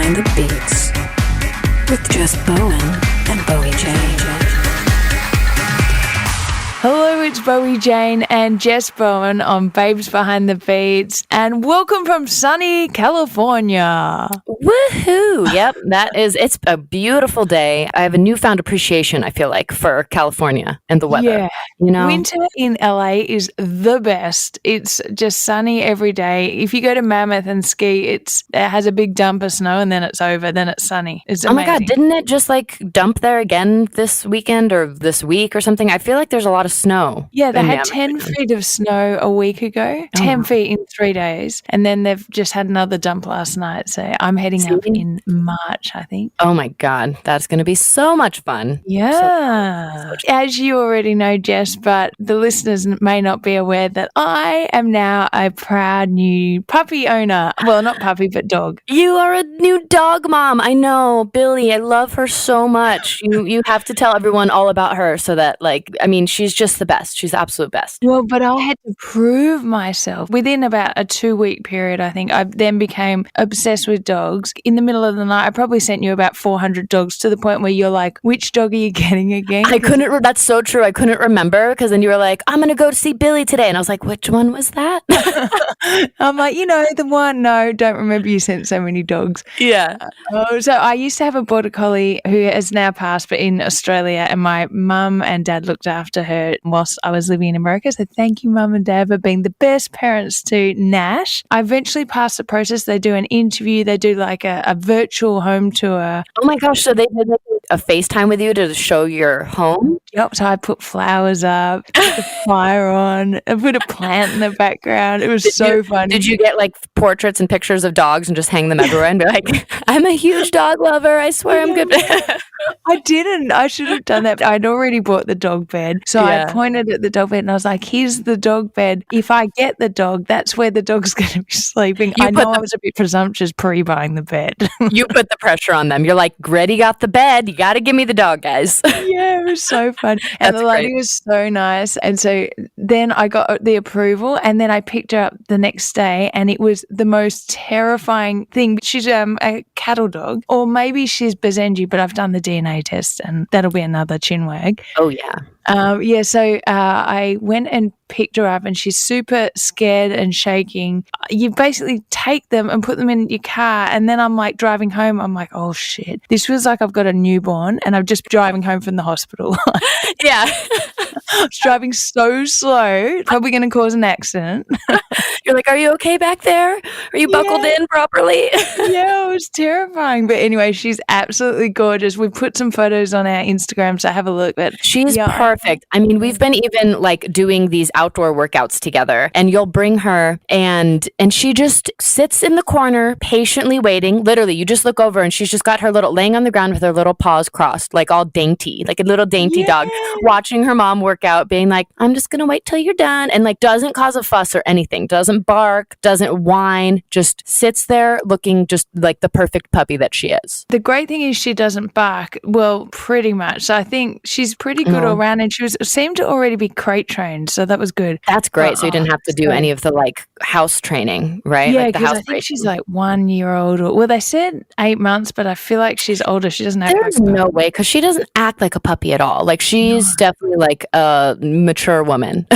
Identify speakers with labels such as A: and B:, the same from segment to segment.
A: Behind the Beats with Jess Bowen and Bowie Jane.
B: Hello, it's Bowie Jane and Jess Bowen on Babes Behind the Beats, and welcome from sunny California.
C: Woohoo! Yep, it's a beautiful day. I have a newfound appreciation, I feel like, for California and the weather.
B: Yeah,
C: you know,
B: winter in LA is the best. It's just sunny every day. If you go to Mammoth and ski, it has a big dump of snow and then it's over, then it's sunny. It's amazing.
C: Oh my God, didn't it just like dump there again this weekend or this week or something? I feel like there's a lot of snow.
B: Yeah, they had 10 feet of snow a week ago, 10 feet in 3 days, and then they've just had another dump last night. So I'm heading up in March, I think.
C: Oh my God, that's going to be so much fun.
B: Yeah. As you already know, Jess, but the listeners may not be aware that I am now a proud new puppy owner. Well, not puppy, but dog.
C: You are a new dog mom. I know, Billy. I love her so much. You have to tell everyone all about her so that, she's just the best. She's the absolute best.
B: Well, but I had to prove myself. Within about a 2-week period, I think, I then became obsessed with dogs. In the middle of the night, I probably sent you about 400 dogs to the point where you're like, which dog are you getting again?
C: That's so true. I couldn't remember because then you were like, I'm going to go to see Billy today. And I was like, which one was that?
B: I'm like, the one. No, don't remember you sent so many dogs.
C: Yeah.
B: So I used to have a border collie who has now passed, but in Australia, and my mum and dad looked after her whilst I was living in America. So thank you, mum and dad, for being the best parents to Nash. I eventually passed the process. They do an interview. They do like a virtual home tour.
C: Oh my gosh. So they did a FaceTime with you to show your home?
B: Yep. So I put flowers up, put the fire on, I put a plant in the background. It was so funny.
C: Did you get like portraits and pictures of dogs and just hang them everywhere and be like, I'm a huge dog lover. I swear I'm good.
B: I didn't. I should have done that. I'd already bought the dog bed. So I pointed at the dog bed and I was like, here's the dog bed. If I get the dog, that's where the dog's going to be sleeping. I was a bit presumptuous pre-buying the bed.
C: You put the pressure on them. You're like, Gretty got the bed. You got to give me the dog, guys.
B: Yeah, it was so fun. And the lady was so nice. And so then I got the approval and then I picked her up the next day and it was the most terrifying thing. She's a cattle dog, or maybe she's Basenji, but I've done the DNA test and that'll be another chinwag.
C: Oh, yeah.
B: So I went and picked her up and she's super scared and shaking. You basically take them and put them in your car and then I'm like driving home. I'm like, oh shit. This feels like I've got a newborn and I'm just driving home from the hospital.
C: Yeah.
B: I was driving so slow, probably going to cause an accident.
C: You're like, are you okay back there? Are you buckled in properly?
B: Yeah, it was terrifying. But anyway, she's absolutely gorgeous. We put some photos on our Instagram, so have a look. But
C: she's perfect. I mean, we've been even like doing these outdoor workouts together and you'll bring her and she just sits in the corner patiently waiting. Literally, you just look over and she's just got her laying on the ground with her little paws crossed, like all dainty, like a little dainty dog, watching her mom work out, being like, I'm just going to wait till you're done. And like doesn't cause a fuss or anything, doesn't bark, doesn't whine, just sits there looking just like the perfect puppy that she is.
B: The great thing is she doesn't bark. Well, pretty much. So I think she's pretty good all around and she seemed to already be crate trained. So that was good.
C: That's great. So you didn't have to do any of the like house training, right?
B: Yeah,
C: like the
B: because
C: house
B: I think she's like 1 year old. Well, they said 8 months, but I feel like she's older. She doesn't act
C: There's
B: like
C: no way because she doesn't act like a puppy at all. Like she's definitely like a mature woman.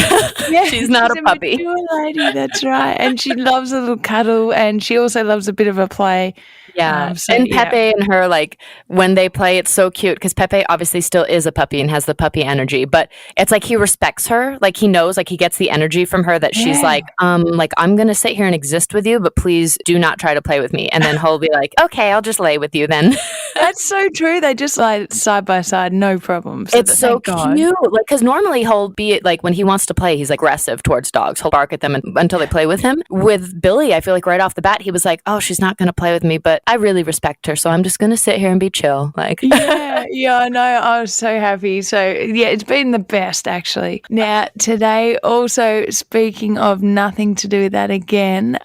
B: Yeah,
C: she's not a puppy.
B: Mature lady, that's right. And she loves a little cuddle and she also loves a bit of a play.
C: Yeah. And Pepe and her, like when they play, it's so cute because Pepe obviously still is a puppy and has the puppy energy, but it's like he respects her. Like he knows, like he gets the energy from her that she's like I'm going to sit here and exist with you, but please do not try to play with me. And then he'll be like, okay, I'll just lay with you then.
B: That's so true. They just like side by side, no problem.
C: It's so cute. Like, because normally he'll be like, when he wants to play, he's like aggressive towards dogs. He'll bark at them until they play with him. With Billy, I feel like right off the bat, he was like, oh, she's not going to play with me, but I really respect her. So I'm just going to sit here and be chill. Like,
B: yeah, I know. I was so happy. So yeah, it's been the best, actually. Now, today, also, speaking of nothing to do with that again,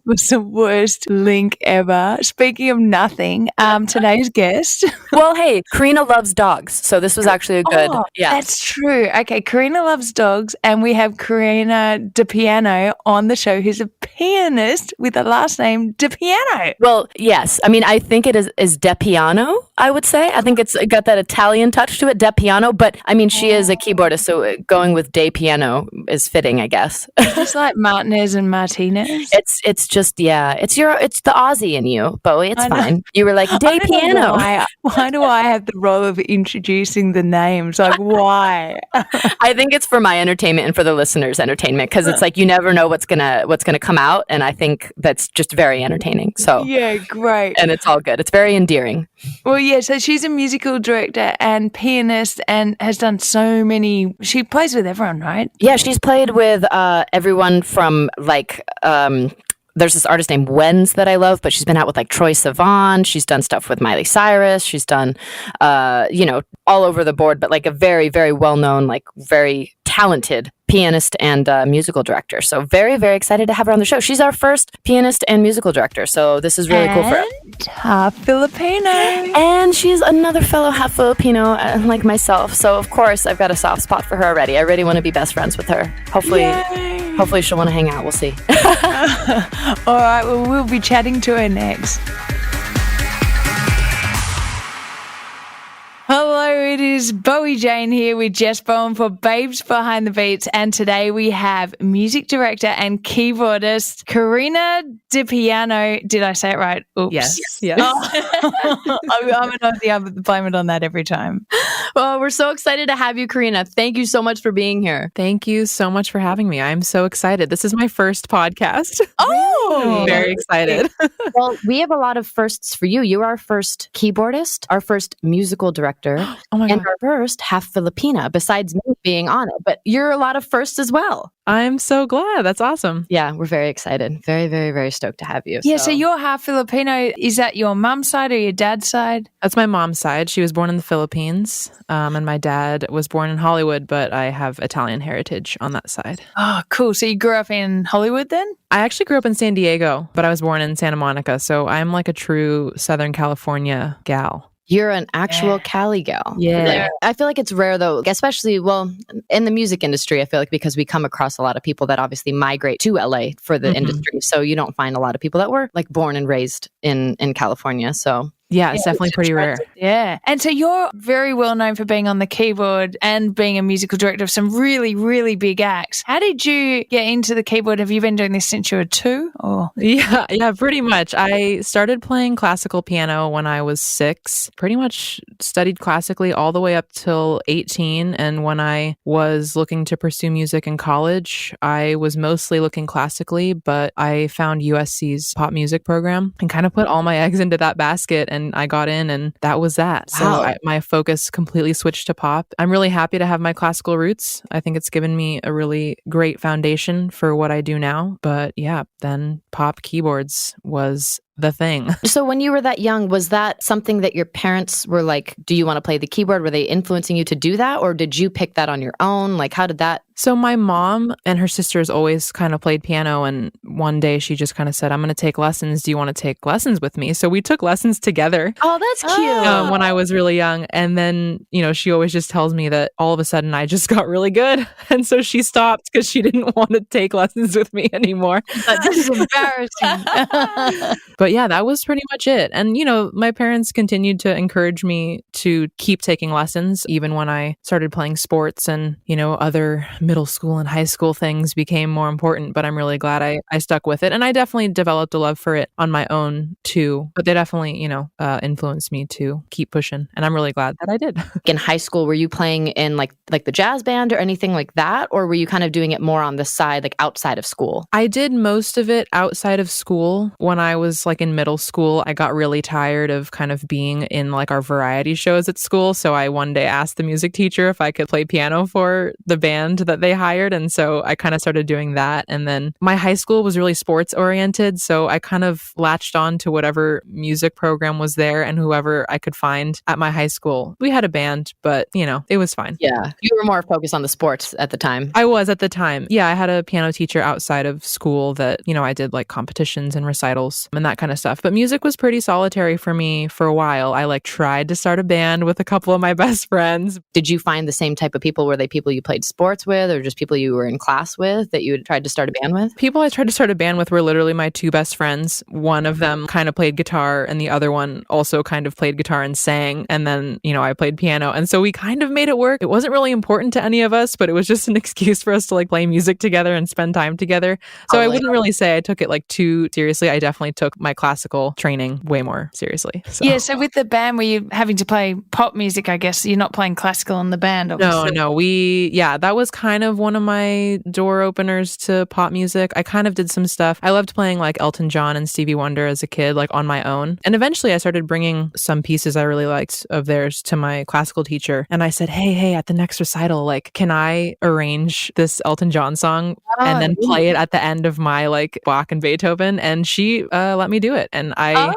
B: was the worst link ever. Speaking of nothing, today's guest.
C: Well, hey, Karina loves dogs, so this was actually a good.
B: That's true. Okay, Karina loves dogs, and we have Karina DePiano on the show, who's a pianist with a last name DePiano.
C: Well, yes. I mean, I think it is DePiano, I would say. I think it's got that Italian touch to it, DePiano. But I mean, she is a keyboardist, so going with De Piano is fitting, I guess.
B: It's like Martinez and Martinez.
C: It's just, it's the Aussie in you, Bowie. It's fine. You were like, De Piano.
B: Why do I have the role of introducing the names? Like, why?
C: I think it's for my entertainment and for the listeners' entertainment, because it's like you never know what's gonna come out, and I think that's just very entertaining. So
B: yeah, great.
C: And it's all good. It's very endearing.
B: Well, yeah, so she's a musical director and pianist and has done so many. She plays with everyone, right?
C: Yeah, she's played with everyone from like there's this artist named WENS that I love, but she's been out with like Troye Sivan. She's done stuff with Miley Cyrus. She's done all over the board, but like a very, very well-known, like very talented pianist and musical director. So very, very excited to have her on the show. She's our first pianist and musical director. So this is really cool for us.
B: Half Filipino.
C: And she's another fellow half Filipino like myself. So of course I've got a soft spot for her already. I really want to be best friends with her. Hopefully she'll want to hang out. We'll see.
B: All right. Well, we'll be chatting to her next. Hello, it is Bowie Jane here with Jess Bowen for Babes Behind the Beats, and today we have music director and keyboardist Karina DePiano. Did I say it right? Oops.
D: Yes.
B: Oh. I'm an Aussie. I blame it on that every time.
D: Well, we're so excited to have you, Karina. Thank you so much for being here. Thank you so much for having me. I'm so excited. This is my first podcast.
B: Oh,
D: very excited.
C: Well, we have a lot of firsts for you. You are our first keyboardist, our first musical director, and our first half Filipina, besides me being on it. But you're a lot of firsts as well.
D: I'm so glad. That's awesome.
C: Yeah, we're very excited. Very, very, very stoked to have you.
B: Yeah, so you're half Filipino. Is that your mum's side or your dad's side?
D: That's my mom's side. She was born in the Philippines, and my dad was born in Hollywood, but I have Italian heritage on that side.
B: Oh, cool. So you grew up in Hollywood then?
D: I actually grew up in San Diego, but I was born in Santa Monica, so I'm like a true Southern California gal.
C: You're an actual Cali gal.
D: Yeah.
C: I feel like it's rare though, especially, well, in the music industry, I feel like because we come across a lot of people that obviously migrate to LA for the industry. So you don't find a lot of people that were like born and raised in California. So
D: yeah, it's definitely pretty rare.
B: Yeah. And so you're very well known for being on the keyboard and being a musical director of some really, really big acts. How did you get into the keyboard? Have you been doing this since you were 2? Or?
D: Yeah, pretty much. I started playing classical piano when I was 6. Pretty much studied classically all the way up till 18. And when I was looking to pursue music in college, I was mostly looking classically, but I found USC's pop music program and kind of put all my eggs into that basket. And I got in, and that was that.
C: Wow.
D: So my focus completely switched to pop. I'm really happy to have my classical roots. I think it's given me a really great foundation for what I do now. But yeah, then pop keyboards was the thing.
C: So when you were that young, was that something that your parents were like, do you want to play the keyboard? Were they influencing you to do that? Or did you pick that on your own? Like, how did that?
D: So my mom and her sisters always kind of played piano. And one day she just kind of said, I'm going to take lessons. Do you want to take lessons with me? So we took lessons together.
C: Oh, that's cute.
D: When I was really young. And then, she always just tells me that all of a sudden I just got really good. And so she stopped because she didn't want to take lessons with me anymore.
B: This is embarrassing.
D: But yeah, that was pretty much it. And, my parents continued to encourage me to keep taking lessons, even when I started playing sports and, other middle school and high school things became more important. But I'm really glad I stuck with it. And I definitely developed a love for it on my own too. But they definitely, influenced me to keep pushing. And I'm really glad that I did.
C: In high school, were you playing in like the jazz band or anything like that? Or were you kind of doing it more on the side, like outside of school?
D: I did most of it outside of school when I was like like in middle school, I got really tired of kind of being in like our variety shows at school. So I one day asked the music teacher if I could play piano for the band that they hired. And so I kind of started doing that. And then my high school was really sports oriented. So I kind of latched on to whatever music program was there and whoever I could find at my high school. We had a band, but you know, it was fine.
C: Yeah. You were more focused on the sports at the time.
D: I was at the time. Yeah, I had a piano teacher outside of school that, you know, I did like competitions and recitals and that kind of stuff. But music was pretty solitary for me for a while. I like tried to start a band with a couple of my best friends.
C: Did you find the same type of people? Were they people you played sports with or just people you were in class with that you had tried to start a band with?
D: People I tried to start a band with were literally my two best friends. One of them kind of played guitar and the other one also kind of played guitar and sang. And then, you know, I played piano. And so we kind of made it work. It wasn't really important to any of us, but it was just an excuse for us to like play music together and spend time together. So I wouldn't really say I took it like too seriously. I definitely took my classical training way more seriously. So.
B: Yeah, so with the band, were you having to play pop music, I guess? You're not playing classical in the band, obviously.
D: No. That was kind of one of my door openers to pop music. I kind of did some stuff. I loved playing like Elton John and Stevie Wonder as a kid, like on my own. And eventually I started bringing some pieces I really liked of theirs to my classical teacher. And I said, hey, at the next recital, like, can I arrange this Elton John song and then play it at the end of my like Bach and Beethoven? And she let me do it. And I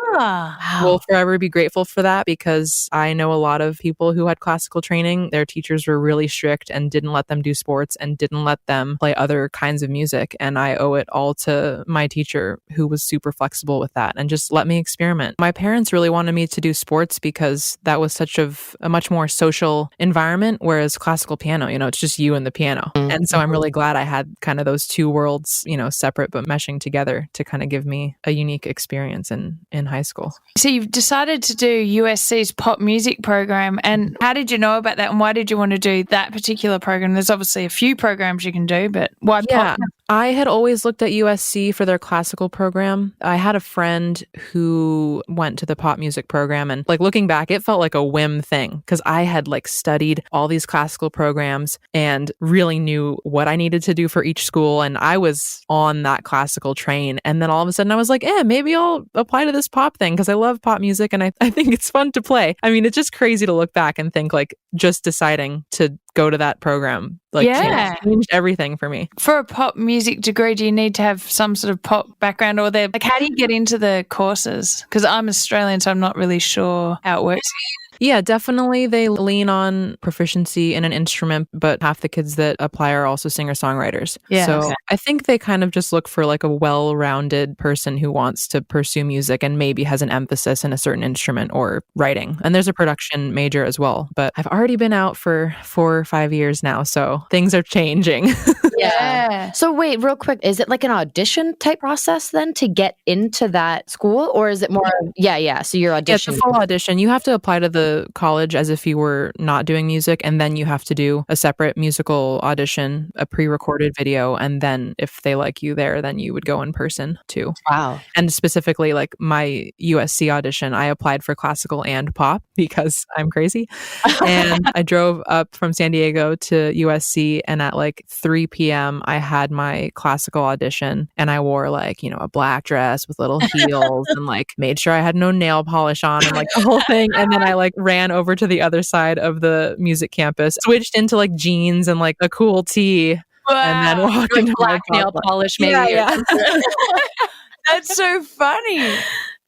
D: will forever be grateful for that because I know a lot of people who had classical training. Their teachers were really strict and didn't let them do sports and didn't let them play other kinds of music. And I owe it all to my teacher who was super flexible with that and just let me experiment. My parents really wanted me to do sports because that was such a much more social environment, whereas classical piano, you know, it's just you and the piano. And so I'm really glad I had kind of those two worlds, you know, separate but meshing together to kind of give me a unique experience in high school.
B: So you've decided to do USC's pop music program. And how did you know about that? And why did you want to do that particular program? There's obviously a few programs you can do, but why pop?
D: I had always looked at USC for their classical program. I had a friend who went to the pop music program and like looking back, it felt like a whim thing because I had like studied all these classical programs and really knew what I needed to do for each school. And I was on that classical train. And then all of a sudden I was like, maybe I'll apply to this pop thing because I love pop music and I think it's fun to play. I mean, it's just crazy to look back and think like just deciding to go to that program changed everything for me.
B: For a pop music degree, do you need to have some sort of pop background or like how do you get into the courses? Because I'm Australian, so I'm not really sure how it works.
D: Yeah, definitely. They lean on proficiency in an instrument, but half the kids that apply are also singer-songwriters.
B: Yeah,
D: so I think they kind of just look for like a well-rounded person who wants to pursue music and maybe has an emphasis in a certain instrument or writing. And there's a production major as well. But I've already been out for 4 or 5 years now, so things are changing.
C: Yeah. So wait, real quick, is it like an audition type process then to get into that school? Or is it more, so you're auditioning?
D: Yeah, it's a full audition. You have to apply to the college as if you were not doing music, and then you have to do a separate musical audition, a pre-recorded video, and then if they like you there, then you would go in person too.
C: Wow.
D: And specifically like my USC audition, I applied for classical and pop because I'm crazy. And I drove up from San Diego to USC, and at like 3 p.m. I had my classical audition, and I wore like, you know, a black dress with little heels and like made sure I had no nail polish on and like the whole thing. And then I like ran over to the other side of the music campus, switched into like jeans and like a cool tee, and then walked into
C: black nail polish. Maybe.
B: Yeah. That's so funny.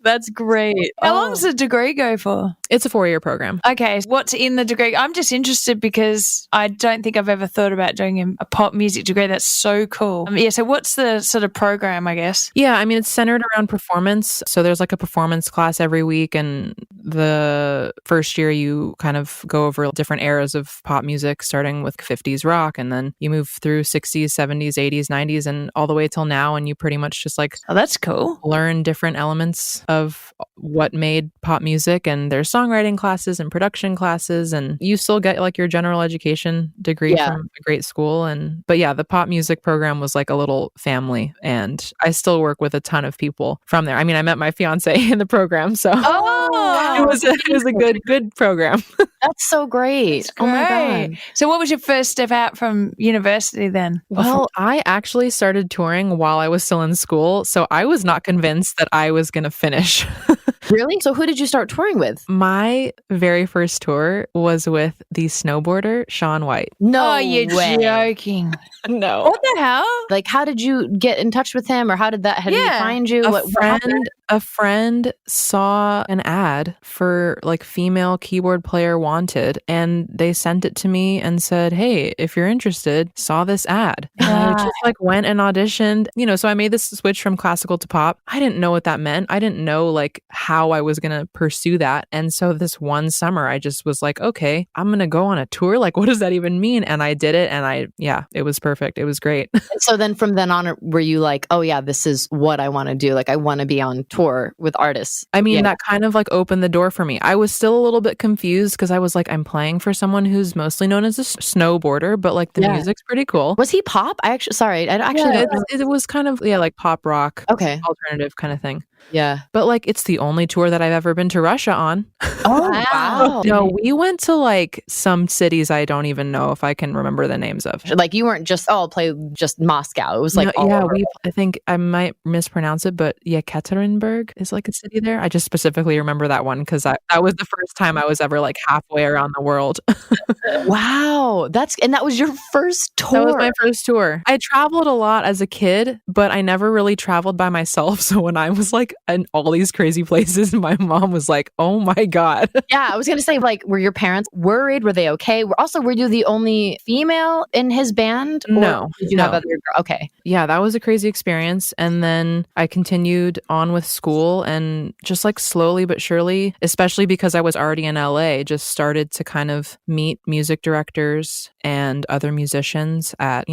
B: That's great. How long does the degree go for?
D: It's a 4-year program.
B: Okay. What's in the degree? I'm just interested because I don't think I've ever thought about doing a pop music degree. That's so cool. So what's the sort of program, I guess?
D: Yeah, I mean, it's centered around performance. So there's like a performance class every week. And the first year you kind of go over different eras of pop music, starting with 50s rock. And then you move through 60s, 70s, 80s, 90s, and all the way till now. And you pretty much just like...
B: Oh, that's cool.
D: Learn different elements of what made pop music. And there's songwriting classes and production classes, and you still get like your general education degree from a great school. But yeah, the pop music program was like a little family, and I still work with a ton of people from there. I mean, I met my fiance in the program, so it was a good program.
C: That's so great. Oh my God.
B: So what was your first step out from university then?
D: Well, I actually started touring while I was still in school, so I was not convinced that I was going to finish.
C: Really? So who did you start touring with?
D: My very first tour was with the snowboarder, Shaun White.
C: No,
B: you're joking.
D: No.
B: What the hell?
C: Like, how did you get in touch with him, or how did he find you?
D: A friend saw an ad for like female keyboard player wanted, and they sent it to me and said, hey, if you're interested, saw this ad. And I just like went and auditioned, so I made this switch from classical to pop. I didn't know what that meant. I didn't know like how I was going to pursue that. And so this one summer, I just was like, okay, I'm going to go on a tour. Like, what does that even mean? And I did it. And it was perfect. It was great.
C: So then from then on, were you like, oh yeah, this is what I want to do? Like, I want to be on tour with artists.
D: I mean, that kind of like opened the door for me. I was still a little bit confused because I was like, I'm playing for someone who's mostly known as a snowboarder, but like the music's pretty cool.
C: Was he pop?
D: It was kind of, like pop rock, alternative kind of thing.
C: Yeah.
D: But like, it's the only tour that I've ever been to Russia on.
C: Oh, wow.
D: No, we went to like some cities I don't even know if I can remember the names of.
C: Like, you weren't just, I'll play just Moscow. It was like,
D: I think I might mispronounce it, but Yekaterinburg is like a city there. I just specifically remember that one because that was the first time I was ever like halfway around the world.
C: Wow. And that was your first tour?
D: That was my first tour. I traveled a lot as a kid, but I never really traveled by myself. So when I was like in all these crazy places, my mom was like, oh my God.
C: Yeah, I was going to say, like, were your parents worried? Were they okay? Also, were you the only female in his band?
D: No.
C: Did you have other girls? Okay.
D: Yeah, that was a crazy experience. And then I continued on with school and just like slowly but surely, especially because I was already in LA, just started to kind of meet music directors and other musicians at,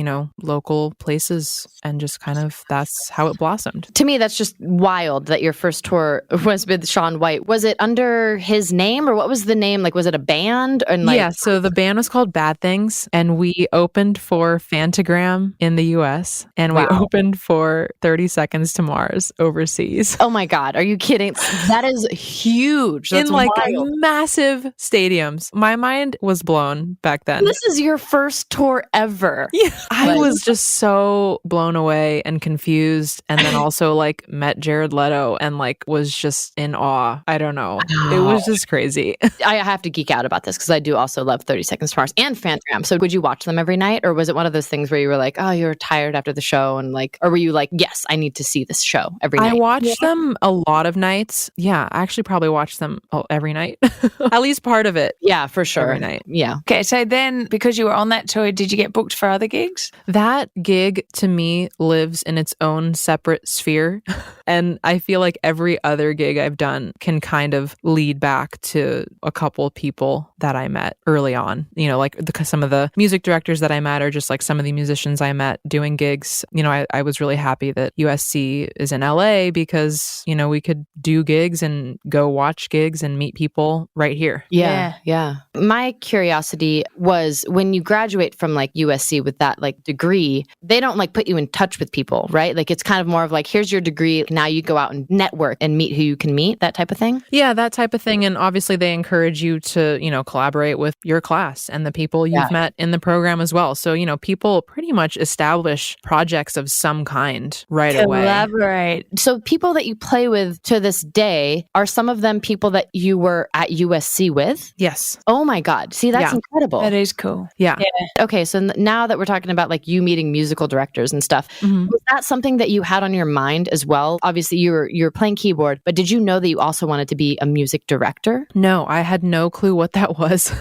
D: local places. And just kind of, that's how it blossomed.
C: To me, that's just wild that your first tour was with Shaun White. Was it under his name, or what was the name? Like, was it a band?
D: Yeah, so the band was called Bad Things, and we opened for Fantagram in the US, and we opened for 30 Seconds to Mars overseas.
C: Oh my God, are you kidding? That is huge. That's
D: in like
C: wild.
D: Massive stadiums. My mind was blown back then.
C: This is your first tour ever.
D: Yeah, I was just so blown away and confused, and then also like met Jared Leto and like was just in awe. I don't know. It was just crazy.
C: I have to geek out about this because I do also love 30 Seconds to Mars and Fantagram. So would you watch them every night, or was it one of those things where you were like, oh, you were tired after the show, and like, or were you like, yes, I need to see this show every night?
D: I watched them a lot of nights. Yeah, I actually probably watched them every night. At least part of it.
C: Yeah, for sure.
D: Every night.
C: Yeah.
B: Okay, so then because you were on that tour, did you get booked for other gigs?
D: That gig to me lives in its own separate sphere. And I feel like every other gig I've done can kind of lead back to a couple people that I met early on. Like some of the music directors that I met, or just like some of the musicians I met doing gigs. I was really happy that USC is in LA because, we could do gigs and go watch gigs and meet people right here.
C: Yeah. My curiosity was, when you graduate from like USC with that like degree, they don't like put you in touch with people, right? Like, it's kind of more of like, here's your degree. Now you go out and network and meet who you can meet, that type of thing.
D: Yeah, that type of thing. And obviously they encourage you to, collaborate with your class and the people you've met in the program as well. So, people pretty much establish projects of some kind right away.
B: Collaborate.
C: So people that you play with to this day, are some of them people that you were at USC with?
D: Yes.
C: Oh my God. See, that's incredible.
B: That is cool.
D: Yeah.
C: Okay. So now that we're talking about like you meeting musical directors and stuff, was that something that you had on your mind as well? Obviously you're playing keyboard, but did you know that you also wanted to be a music director?
D: No, I had no clue what that was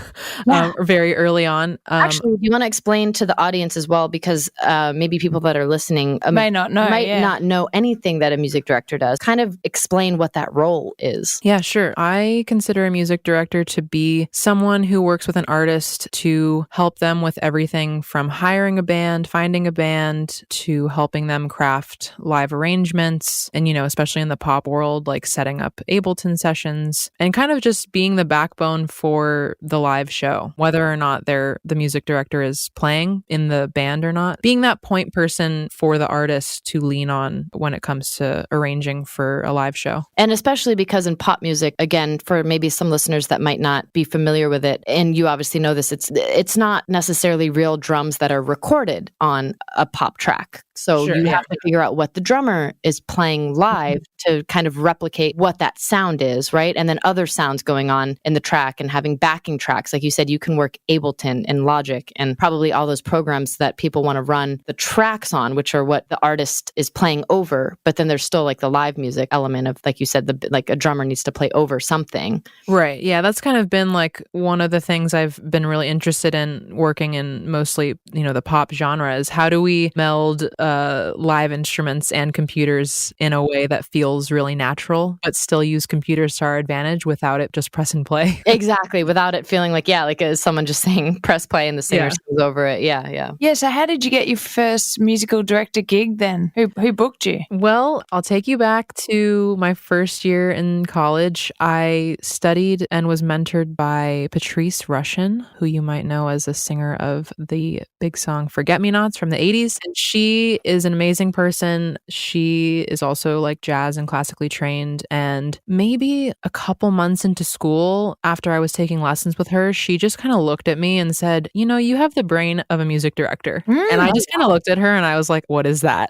D: very early on.
C: Actually, do you want to explain to the audience as well? Because maybe people that are listening
B: might not know
C: anything that a music director does. Kind of explain what that role is.
D: Yeah, sure. I consider a music director to be someone who works with an artist to help them with everything from hiring a band, finding a band, to helping them craft live arrangements. And, especially especially in the pop world, like setting up Ableton sessions and kind of just being the backbone for the live show, whether or not the music director is playing in the band or not, being that point person for the artist to lean on when it comes to arranging for a live show.
C: And especially because in pop music, again, for maybe some listeners that might not be familiar with it, and you obviously know this, it's not necessarily real drums that are recorded on a pop track. So you have to figure out what the drummer is playing live to kind of replicate what that sound is, right? And then other sounds going on in the track and having backing tracks. Like you said, you can work Ableton and Logic and probably all those programs that people want to run the tracks on, which are what the artist is playing over. But then there's still like the live music element of, like you said, like a drummer needs to play over something.
D: Right. Yeah. That's kind of been like one of the things I've been really interested in working in, mostly, the pop genre, is how do we meld live instruments and computers in a way that feels really natural, but still use computers to our advantage without it just press and play.
C: Exactly. Without it feeling like, someone just saying press play and the singer sings over it. Yeah.
B: Yeah. So how did you get your first musical director gig then? Who booked you?
D: Well, I'll take you back to my first year in college. I studied and was mentored by Patrice Rushen, who you might know as a singer of the big song Forget-Me-Nots from the 80s. And she is an amazing person. She is also like jazz and classically trained. And maybe a couple months into school, after I was taking lessons with her, she just kind of looked at me and said, you have the brain of a music director. And I just kind of looked at her and I was like, what is that?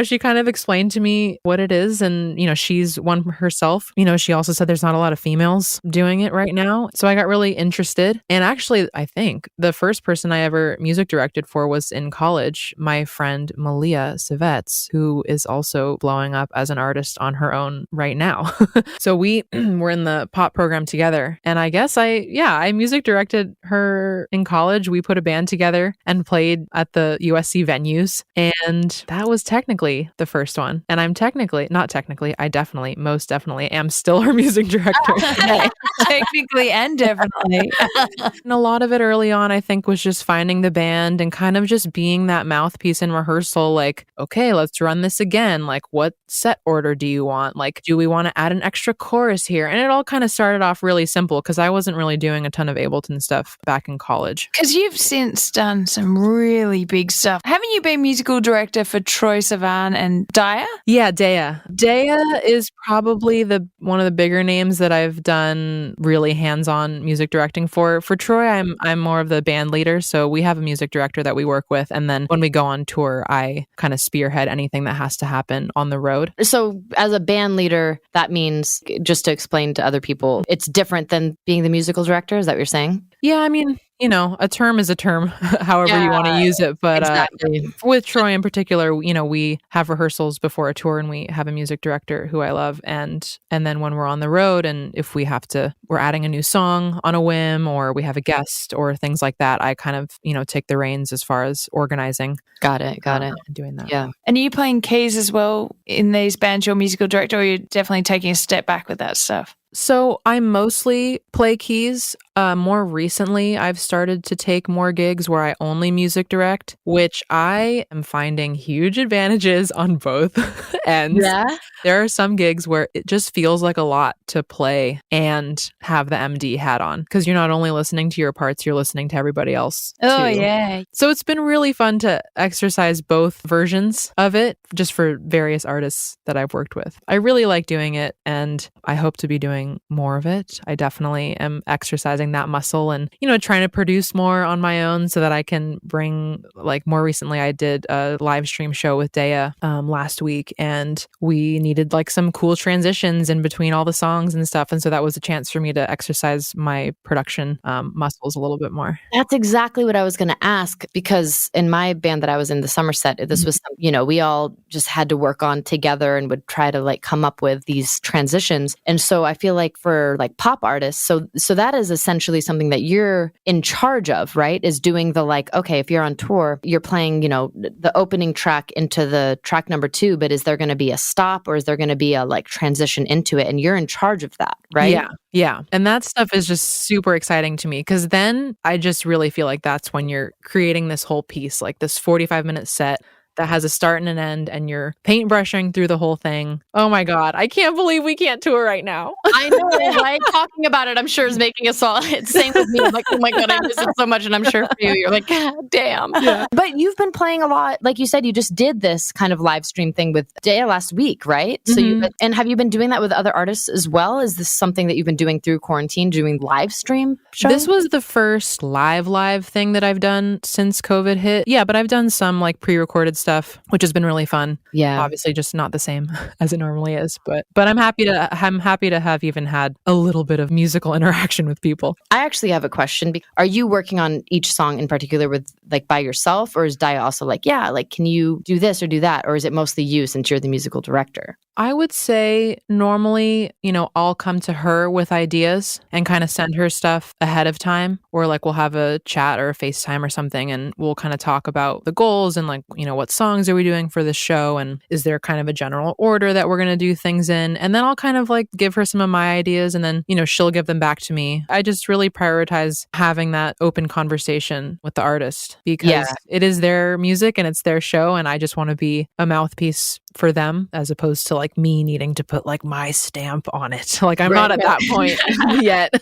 D: She kind of explained to me what it is. And, she's one herself. She also said there's not a lot of females doing it right now. So I got really interested. And actually, I think the first person I ever music directed for was in college, my friend Malia Cyrus, who is also blowing up as an artist on her own right now. So we were in the pop program together. And I guess I music directed her in college. We put a band together and played at the USC venues. And that was technically the first one. And I most definitely am still her music director today.
B: Technically and definitely.
D: And a lot of it early on, I think, was just finding the band and kind of just being that mouthpiece in rehearsal. Like, okay, let's run this again. Like, what set order do you want? Like, do we want to add an extra chorus here? And it all kind of started off really simple because I wasn't really doing a ton of Ableton stuff back in college.
B: Because you've since done some really big stuff. Haven't you been musical director for Troye Sivan and Daya?
D: Yeah, Daya. Daya is probably one of the bigger names that I've done really hands-on music directing for. For Troye, I'm more of the band leader, so we have a music director that we work with, and then when we go on tour, I kind of spearhead anything that has to happen on the road.
C: So as a band leader, that means, just to explain to other people, it's different than being the musical director? Is that what you're saying?
D: Yeah, I mean, a term is a term, however you want to use it. But
C: exactly.
D: With Troye in particular, we have rehearsals before a tour and we have a music director who I love. And then when we're on the road and if we're adding a new song on a whim or we have a guest or things like that, I kind of, take the reins as far as organizing.
C: Got it.
D: Doing that.
C: Yeah.
B: And are you playing keys as well in these bands, your musical director, or you're definitely taking a step back with that stuff?
D: So I mostly play keys. More recently, I've started to take more gigs where I only music direct, which I am finding huge advantages on both ends.
C: Yeah.
D: There are some gigs where it just feels like a lot to play and have the MD hat on because you're not only listening to your parts, you're listening to everybody else.
B: Oh,
D: too.
B: yeah.
D: So it's been really fun to exercise both versions of it just for various artists that I've worked with. I really like doing it and I hope to be doing more of it. I definitely am exercising that muscle and, trying to produce more on my own so that I can bring, like more recently, I did a live stream show with Daya last week and we needed like some cool transitions in between all the songs and stuff. And so that was a chance for me to exercise my production muscles a little bit more.
C: That's exactly what I was going to ask because in my band that I was in, the Somerset, this was, we all just had to work on together and would try to like come up with these transitions. And so I feel like for like pop artists, so that is essentially something that you're in charge of, right? Is doing the like, okay, if you're on tour, you're playing, the opening track into the track number 2, but is there going to be a stop or is there going to be a like transition into it? And you're in charge of that, right?
D: Yeah. And that stuff is just super exciting to me because then I just really feel like that's when you're creating this whole piece, like this 45-minute set that has a start and an end, and you're paintbrushing through the whole thing. Oh my God. I can't believe we can't tour right now.
C: I know, right? Talking about it, I'm sure is making us all. It's same with me. I'm like, oh my God, I miss it so much. And I'm sure for you, you're like, God damn. Yeah. But you've been playing a lot. Like you said, you just did this kind of live stream thing with Daya last week, right? So and have you been doing that with other artists as well? Is this something that you've been doing through quarantine, doing live stream shows?
D: This was the first live thing that I've done since COVID hit. Yeah, but I've done some like pre-recorded stuff, which has been really fun.
C: Yeah.
D: Obviously just not the same as it normally is, but I'm happy to have even had a little bit of musical interaction with people.
C: I actually have a question. Are you working on each song in particular with like by yourself, or is Daya also like, yeah, like can you do this or do that? Or is it mostly you since you're the musical director?
D: I would say normally, I'll come to her with ideas and kind of send her stuff ahead of time, or like we'll have a chat or a FaceTime or something, and we'll kind of talk about the goals and like, what songs are we doing for this show, and is there kind of a general order that we're going to do things in? And then I'll kind of like give her some of my ideas, and then, she'll give them back to me. I just really prioritize having that open conversation with the artist because it is their music and it's their show, and I just want to be a mouthpiece for them as opposed to like me needing to put like my stamp on it. Like I'm not at that point yet.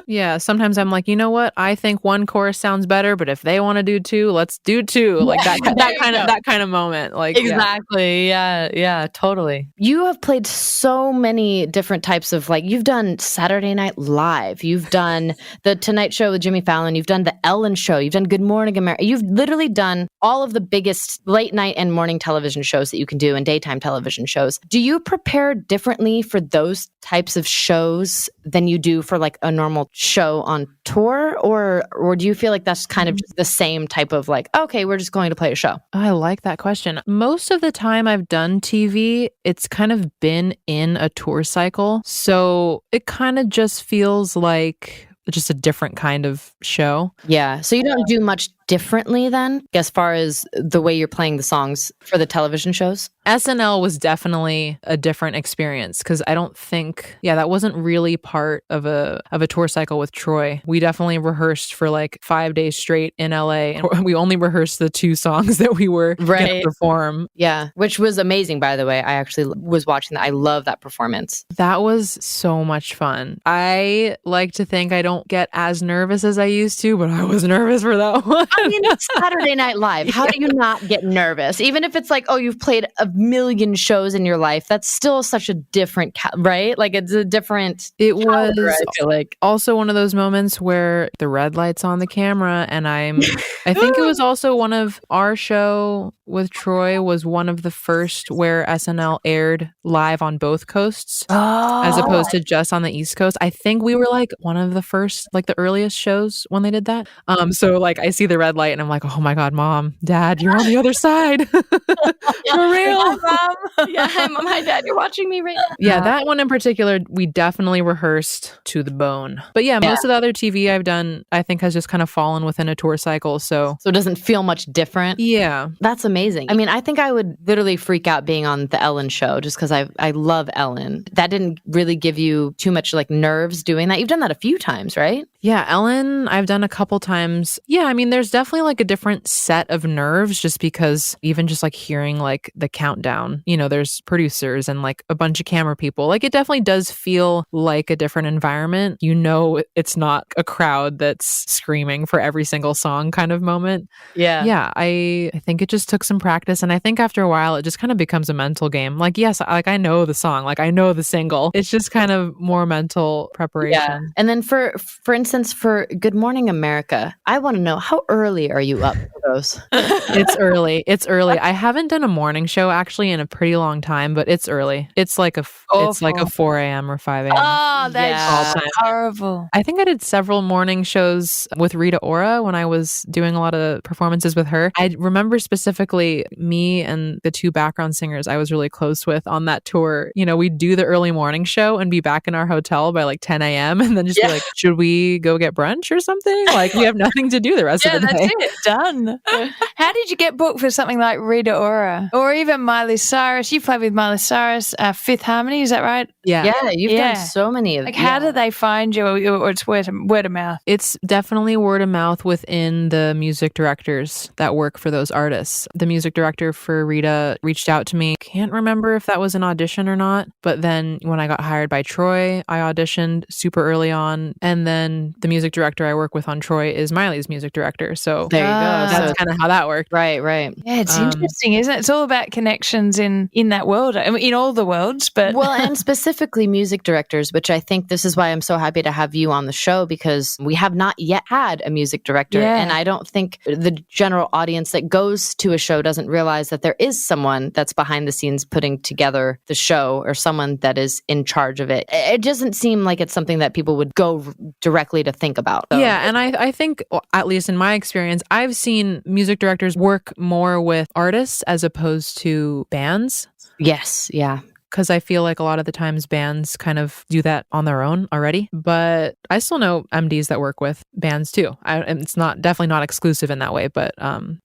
D: Yeah. Sometimes I'm like, you know what? I think one chorus sounds better, but if they want to do two, let's do two. Like that kind of moment. Like
C: exactly. Yeah, totally. You have played so many different types of like, you've done Saturday Night Live, you've done the Tonight Show with Jimmy Fallon, you've done the Ellen Show, you've done Good Morning America. You've literally done all of the biggest late night and morning television shows that you can do and daytime television shows. Do you prepare differently for those types of shows than you do for like a normal show on tour, or do you feel like that's kind of just the same type of like, okay, we're just going to play a show?
D: I like that question. Most of the time I've done TV, it's kind of been in a tour cycle. So it kind of just feels like just a different kind of show.
C: Yeah. So you don't do much differently then as far as the way you're playing the songs for the television shows?
D: SNL was definitely a different experience because I don't think, that wasn't really part of a tour cycle with Troye. We definitely rehearsed for like 5 days straight in LA, and we only rehearsed the 2 songs that we were going to perform.
C: Yeah, which was amazing, by the way. I actually was watching that. I love that performance.
D: That was so much fun. I like to think I don't get as nervous as I used to, but I was nervous for that one.
C: I mean, it's Saturday Night Live. How do you not get nervous? Even if it's like, oh, you've played a million shows in your life, that's still such a different, right? Like it's a different.
D: It was, I feel like, also one of those moments where the red light's on the camera, and I think it was also one of our show with Troye was one of the first where SNL aired live on both coasts as opposed to just on the East Coast. I think we were like one of the first, like the earliest shows when they did that. So like I see the red light and I'm like, oh my God, Mom, Dad, you're on the other side. For real.
C: Hi, Mom. Yeah, hi, Mom. Hi, Dad. You're watching me right now.
D: Yeah, that one in particular, we definitely rehearsed to the bone. But yeah, most of the other TV I've done, I think has just kind of fallen within a tour cycle. So
C: it doesn't feel much different.
D: Yeah.
C: That's amazing. I mean, I think I would literally freak out being on the Ellen Show just because I love Ellen. That didn't really give you too much like nerves doing that. You've done that a few times, right?
D: Yeah, Ellen, I've done a couple times. Yeah, I mean, there's definitely like a different set of nerves just because even just like hearing like the countdown, there's producers and like a bunch of camera people. Like it definitely does feel like a different environment. It's not a crowd that's screaming for every single song kind of moment.
C: Yeah.
D: Yeah, I think it just took some practice. And I think after a while, it just kind of becomes a mental game. Like, yes, like I know the song, like I know the single. It's just kind of more mental preparation.
C: Yeah. And then for instance, for Good Morning America, I want to know, how early are you up for those?
D: It's early. I haven't done a morning show actually in a pretty long time, but it's early. It's like a 4 a.m. or 5 a.m.
B: Oh, that's horrible.
D: I think I did several morning shows with Rita Ora when I was doing a lot of performances with her. I remember specifically me and the 2 background singers I was really close with on that tour. We'd do the early morning show and be back in our hotel by like 10 a.m. and then just be like, should we go get brunch or something? Like we have nothing to do the rest of the day.
B: That's it. Done. How did you get booked for something like Rita Ora or even Miley Cyrus? You played with Miley Cyrus, Fifth Harmony, is that right?
C: Yeah. Yeah, you've done so many of them.
B: Like how did they find you, or it's word of mouth?
D: It's definitely word of mouth within the music directors that work for those artists. the music director for Rita reached out to me. Can't remember if that was an audition or not, but then when I got hired by Troye, I auditioned super early on. And then the music director I work with on Troye is Miley's music director. So
C: there you go.
D: That's kind of how that worked.
C: Right.
B: Yeah, it's interesting, isn't it? It's all about connections in that world, I mean, in all the worlds, but
C: well, and specifically music directors, which I think this is why I'm so happy to have you on the show, because we have not yet had a music director.
B: Yeah.
C: And I don't think the general audience that goes to a show doesn't realize that there is someone that's behind the scenes putting together the show, or someone that is in charge of it. It doesn't seem like it's something that people would go directly to think about. So.
D: Yeah, and I think, at least in my experience, I've seen music directors work more with artists as opposed to bands.
C: Yes, yeah.
D: Because I feel like a lot of the times bands kind of do that on their own already. But I still know MDs that work with bands too. And it's definitely not exclusive in that way, but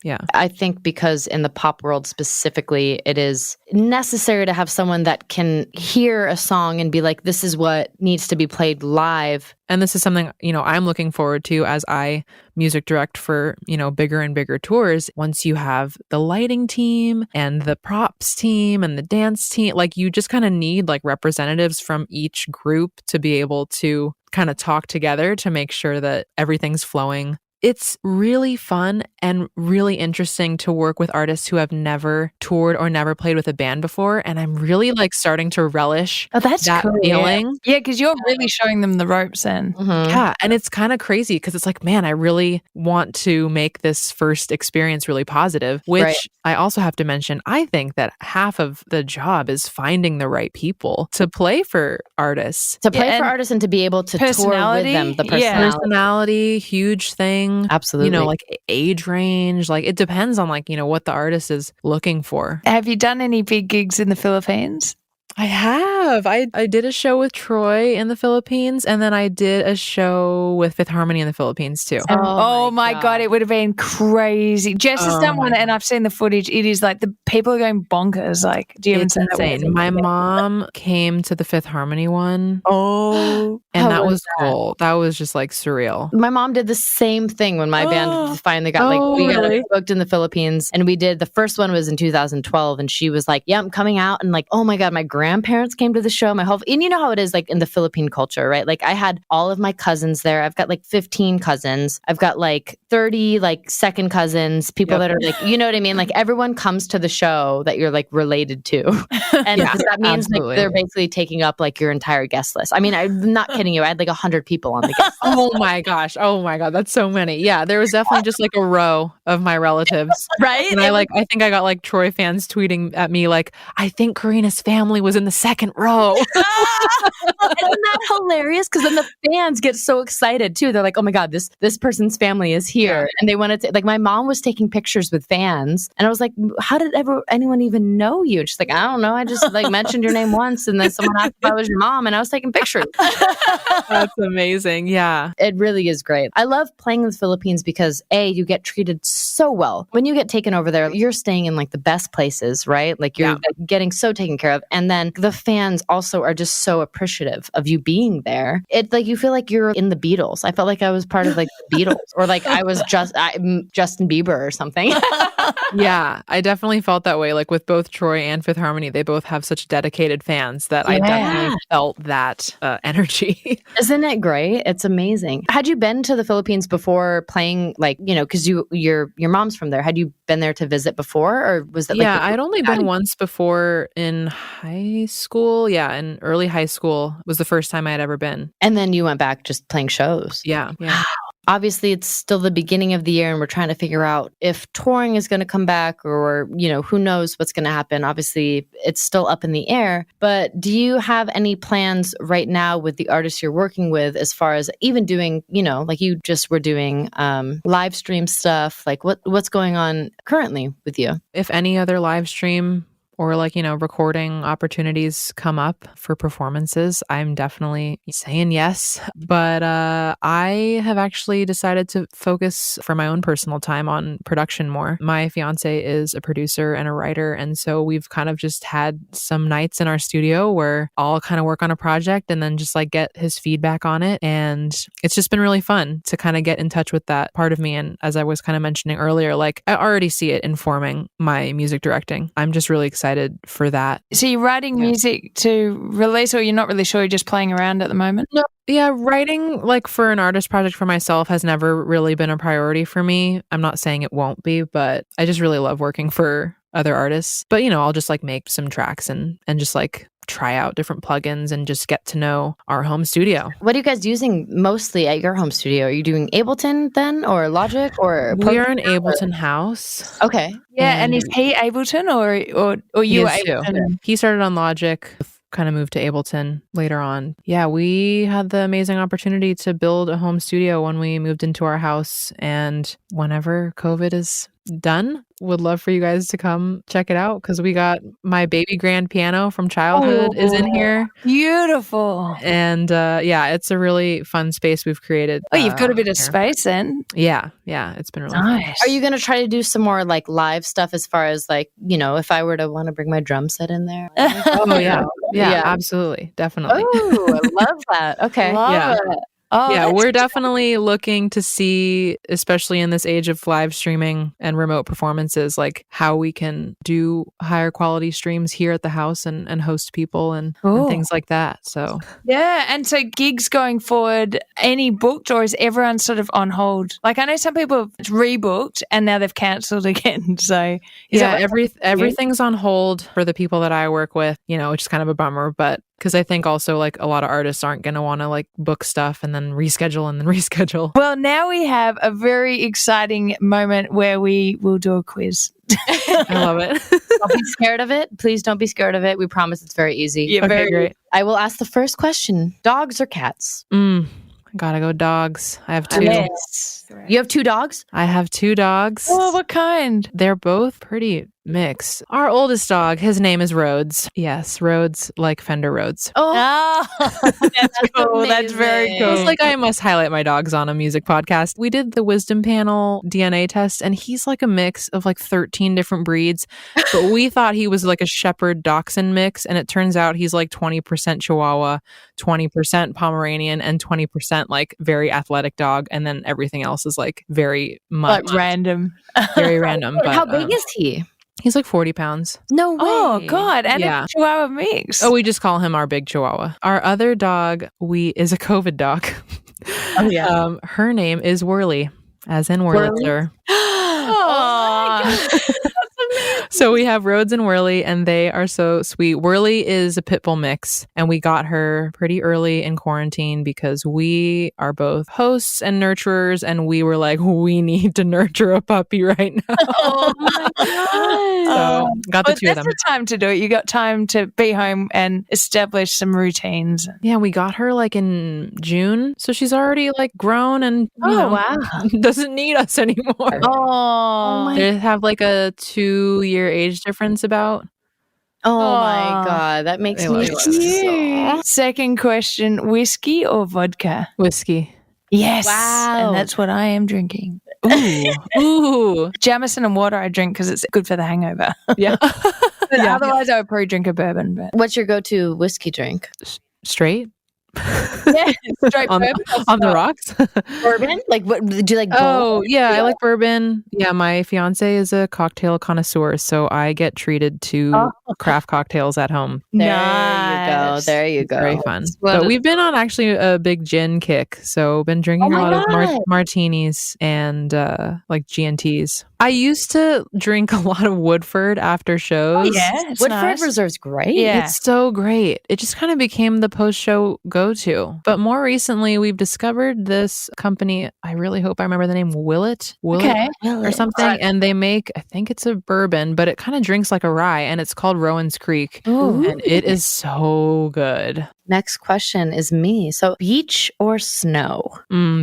D: yeah.
C: I think because in the pop world specifically, it is necessary to have someone that can hear a song and be like, this is what needs to be played live.
D: And this is something, I'm looking forward to as I music direct for, bigger and bigger tours. Once you have the lighting team and the props team and the dance team, like you just kind of need like representatives from each group to be able to kind of talk together to make sure that everything's flowing. It's really fun and really interesting to work with artists who have never toured or never played with a band before. And I'm really like starting to relish that
B: cool.
D: feeling.
B: Yeah, because you're really showing them the ropes then.
C: Mm-hmm.
D: Yeah. And it's kind of crazy because it's like, man, I really want to make this first experience really positive, which I also have to mention, I think that half of the job is finding the right people to play for artists.
C: To play for artists and to be able to tour with them. The
D: personality, huge thing.
C: Absolutely.
D: Like age range, like it depends on like, what the artist is looking for.
B: Have you done any big gigs in the Philippines?
D: I have. I did a show with Troye in the Philippines, and then I did a show with Fifth Harmony in the Philippines too.
B: Oh my God, it would have been crazy. Jess has done one, and I've seen the footage. It is like the people are going bonkers. Like, do you even say
D: insane.
B: that?
D: My mom came to the Fifth Harmony one.
B: Oh,
D: and that was cool. That was just like surreal.
C: My mom did the same thing when my band finally got we got booked in the Philippines, and we did the first one was in 2012, and she was like, "Yeah, I'm coming out," and like, oh my God, my grandparents came to the show. And you know how it is like in the Philippine culture, right? Like I had all of my cousins there. I've got like 15 cousins. I've got like 30 like second cousins, people that are like, you know what I mean? Like everyone comes to the show that you're like related to. And that means like they're basically taking up like your entire guest list. I mean, I'm not kidding you. I had like 100 people on the guest list.
D: Oh my gosh. That's so many. Yeah, there was definitely just like a row of my relatives.
B: right?
D: And I think I got like Troye fans tweeting at me like, I think Karina's family was in the second row.
C: Isn't that hilarious? Because then the fans get so excited too. They're like, oh my God, this person's family is here. And they wanted to, like my mom was taking pictures with fans. And I was like, how did anyone even know you? And she's like, I don't know. I just like mentioned your name once. And then someone asked if I was your mom and I was taking pictures.
D: That's amazing. Yeah.
C: It really is great. I love playing in the Philippines because you get treated so well. When you get taken over there, you're staying in like the best places, right? Like you're getting so taken care of. And then the fans also are just so appreciative of you being there. It's like you feel like you're in the Beatles. I felt like I was part of like the Beatles, or like I was Justin Bieber or something.
D: Yeah, I definitely felt that way. Like with both Troye and Fifth Harmony, they both have such dedicated fans that I definitely felt that energy.
C: Isn't it great? It's amazing. Had you been to the Philippines before playing, like, because your mom's from there? Had you been there to visit before, or was that?
D: Yeah, I'd only been once before in high school. Yeah, in early high school was the first time I had ever been.
C: And then you went back just playing shows.
D: Yeah.
C: Obviously, it's still the beginning of the year and we're trying to figure out if touring is going to come back or, who knows what's going to happen. Obviously, it's still up in the air. But do you have any plans right now with the artists you're working with as far as even doing, like you just were doing live stream stuff? Like what's going on currently with you?
D: If any other live stream or like, recording opportunities come up for performances, I'm definitely saying yes. But I have actually decided to focus for my own personal time on production more. My fiance is a producer and a writer. And so we've kind of just had some nights in our studio where I'll kind of work on a project and then just like get his feedback on it. And it's just been really fun to kind of get in touch with that part of me. And as I was kind of mentioning earlier, like I already see it informing my music directing. I'm just really excited for that.
B: So you're writing music to release, or you're not really sure, you're just playing around at the moment?
D: No. Yeah, writing like for an artist project for myself has never really been a priority for me. I'm not saying it won't be, but I just really love working for other artists. But I'll just like make some tracks and just like try out different plugins and just get to know our home studio.
C: What are you guys using mostly at your home studio? Are you doing Ableton then, or Logic, or
D: we are an Ableton house?
C: Okay.
B: Yeah, and is he Ableton or you are Ableton?
D: He started on Logic, kind of moved to Ableton later on. Yeah, we had the amazing opportunity to build a home studio when we moved into our house, and whenever COVID is done, would love for you guys to come check it out, because we got my baby grand piano from childhood is in here.
B: Beautiful.
D: And it's a really fun space we've created.
B: Oh, you've got a bit of space then.
D: Yeah, it's been really
B: nice.
D: fun.
C: Are you going to try to do some more like live stuff, as far as like, if I were to want to bring my drum set in there?
D: Oh yeah, absolutely, definitely.
C: Oh, I love that. Okay.
B: Love it. Oh,
D: yeah, we're definitely looking to see, especially in this age of live streaming and remote performances, like how we can do higher quality streams here at the house and host people and things like that. So
B: yeah, and so gigs going forward, any booked, or is everyone sort of on hold? Like I know some people have rebooked and now they've cancelled again. So
D: everything's on hold for the people that I work with, which is kind of a bummer, but because I think also like a lot of artists aren't going to want to like book stuff and then reschedule.
B: Well, now we have a very exciting moment where we will do a quiz.
D: I love it.
C: Don't be scared of it. Please don't be scared of it. We promise it's very easy.
B: Yeah, very
D: great.
C: I will ask the first question. Dogs or cats?
D: Gotta go dogs. I have 2.
B: Yes.
C: You have 2 dogs?
D: I have 2 dogs.
B: Oh, what kind?
D: They're both pretty mixed. Our oldest dog, his name is Rhodes. Yes, Rhodes, like Fender Rhodes.
B: Oh, that's cool.
C: amazing.
B: That's very cool.
D: It's like I must highlight my dogs on a music podcast. We did the Wisdom Panel DNA test, and he's like a mix of like 13 different breeds. But we thought he was like a Shepherd Dachshund mix, and it turns out he's like 20% Chihuahua, 20% Pomeranian, and 20% like very athletic dog, and then everything else is like very much
B: random.
D: very random. But
C: how big is he?
D: He's like 40 pounds.
C: No way.
B: Oh, God. And
D: Yeah.
B: a Chihuahua mix.
D: Oh, we just call him our big Chihuahua. Our other dog, is a COVID dog.
C: Oh, yeah.
D: Her name is Whirly, as in Wurlitzer.
B: Oh, my God.
D: So we have Rhodes and Whirly, and they are so sweet. Whirly is a pit bull mix, and we got her pretty early in quarantine because we are both hosts and nurturers, and we were like, we need to nurture a puppy right now.
B: Oh, my God.
D: So got the 2 of them.
B: That's the time to do it. You got time to be home and establish some routines.
D: Yeah, we got her like in June, so she's already like grown and
C: wow.
D: doesn't need us anymore.
B: Oh,
D: They have like a 2-year age difference about.
C: Oh my
B: Aw.
C: God, that makes
D: They
C: me
D: love
C: so...
B: Second question, whiskey or vodka?
D: Whiskey.
B: Yes.
C: Wow.
B: And that's what I am drinking.
D: Ooh.
B: Jamison and water I drink because it's good for the hangover.
D: Yeah.
B: But otherwise I would probably drink a bourbon. But
C: What's your go-to whiskey drink?
D: Straight.
B: yeah, straight
D: on,
B: bourbon.
D: on the rocks.
C: Bourbon? Like what? Do you like?
D: Oh,
C: gold?
D: yeah, I like bourbon. Yeah, my fiance is a cocktail connoisseur, so I get treated to craft cocktails at home.
C: There
B: Nice.
C: There you go.
D: Very fun.
B: Well,
D: But we've been on actually a big gin kick, so been drinking a
C: Oh my
D: lot of
C: God.
D: martinis and like G&Ts. I used to drink a lot of Woodford after shows.
B: yeah, it's
C: Woodford
B: nice.
C: Reserve's great.
B: Yeah.
D: It's so great. It just kind of became the post-show go-to. But more recently, we've discovered this company. I really hope I remember the name. Willet
B: Okay.
D: or something. And they make, I think it's a bourbon, but it kind of drinks like a rye, and it's called Rowan's Creek.
B: Ooh.
D: And it is so good.
C: Next question is me. So, beach or snow?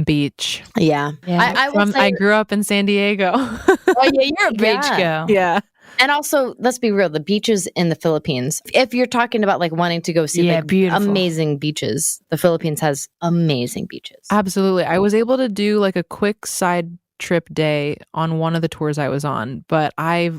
D: Beach.
C: Yeah.
B: Yeah.
C: I will say,
D: I grew up in San Diego.
B: Oh, yeah, you're a beach
C: Yeah.
B: girl.
D: Yeah.
C: And also, let's be real, the beaches in the Philippines, if you're talking about like wanting to go see like
B: beautiful.
C: amazing beaches, the Philippines has amazing beaches.
D: Absolutely. I was able to do like a quick side trip day on one of the tours I was on, but I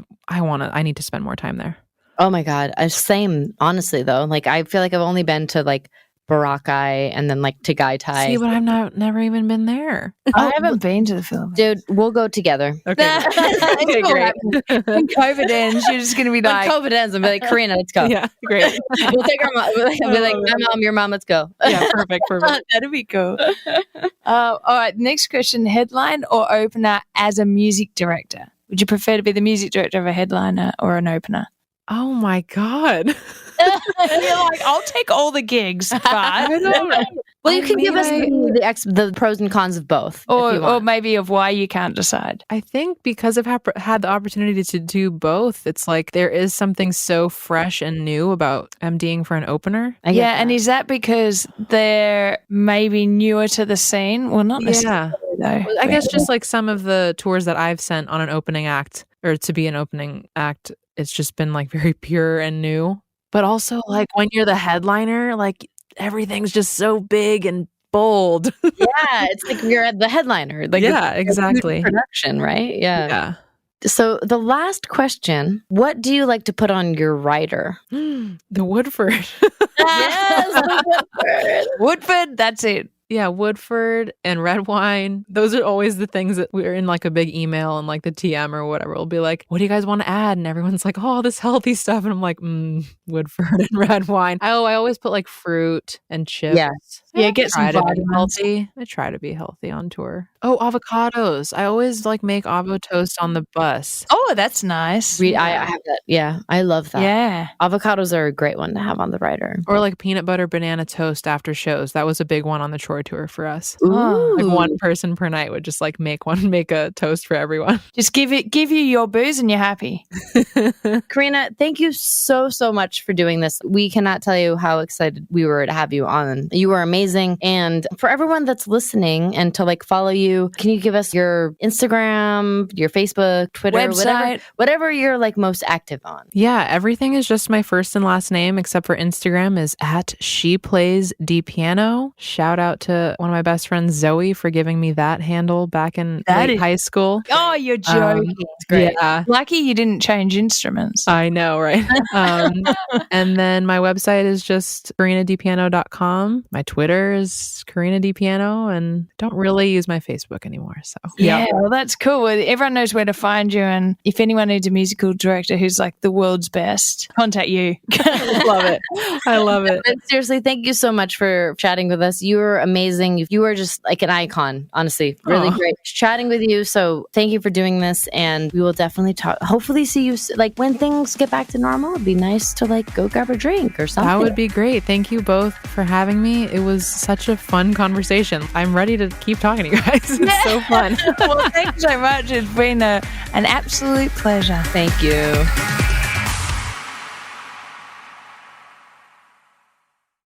D: need to spend more time there.
C: Oh my God. Same, honestly, though. Like, I feel like I've only been to like Boracay and then like Tagaytay.
D: See, but I've never even been there.
B: I haven't been to the Philippines.
C: Dude, we'll go together.
D: Okay. Okay, great.
B: When COVID ends, you're just going to be
C: When
B: like,
C: COVID ends, I'll be like, Karina, let's go.
D: Yeah, great.
C: We'll take our mom. We'll be like, my mom, your mom, let's go.
D: Yeah, perfect.
B: that'd be cool. All right, next question. Headline or opener as a music director? Would you prefer to be the music director of a headliner or an opener?
D: Oh my God.
B: You're like, I'll take all the gigs, but
C: Well, you can give us the pros and cons of both.
B: or maybe of why you can't decide.
D: I think because I've had the opportunity to do both, it's like there is something so fresh and new about MDing for an opener.
B: Yeah, and is that because they're maybe newer to the scene? Well, not necessarily, though.
D: I guess just like some of the tours that I've sent on an opening act or to be an opening act, it's just been like very pure and new. But also like when you're the headliner, like everything's just so big and bold.
C: Yeah, it's like you're the headliner. Like
D: yeah, exactly.
C: Production, right? Yeah. So the last question, what do you like to put on your rider?
D: The Woodford.
C: Yes, the Woodford.
B: Woodford, that's it.
D: Yeah, Woodford and red wine. Those are always the things that we're in like a big email and like the TM or whatever. We'll be like, what do you guys want to add? And everyone's like, oh, this healthy stuff. And I'm like, Woodford and red wine. I always put like fruit and chips.
B: Yeah, get some
D: vitamins. Healthy. I try to be healthy on tour. Oh, avocados. I always like make avo toast on the bus.
B: Oh, that's nice.
C: I have that. Yeah, I love that.
B: Yeah.
C: Avocados are a great one to have on the rider.
D: Or like peanut butter banana toast after shows. That was a big one on the Troye tour for us.
C: Ooh.
D: Like one person per night would just like make a toast for everyone.
B: Just give you your booze and you're happy.
C: Karina, thank you so much for doing this. We cannot tell you how excited we were to have you on. You were amazing. And for everyone that's listening and to like follow you, can you give us your Instagram, your Facebook, Twitter,
B: website,
C: whatever you're like most active on?
D: Yeah, everything is just my first and last name except for Instagram is @ShePlaysDePiano. Shout out to one of my best friends, Zoe, for giving me that handle back in high school.
B: Oh, you're joking.
C: It's great.
D: Yeah.
B: Lucky you didn't change instruments.
D: I know, right? And then my website is just KarinaDePiano.com. My Twitter is Karina DePiano, and don't really use my Facebook anymore. So
B: yeah, well, that's cool. Everyone knows where to find you, and if anyone needs a musical director who's like the world's best, contact you.
D: Love it. I love it.
C: But seriously, thank you so much for chatting with us. You were amazing. You were just like an icon, honestly. Really great chatting with you. So thank you for doing this, and we will definitely hopefully see you like when things get back to normal. It'd be nice to like go grab a drink or something.
D: That would be great. Thank you both for having me. It was such a fun conversation. I'm ready to keep talking to you guys. It's so fun.
B: Well, thanks so much. It's been an absolute pleasure.
C: Thank you.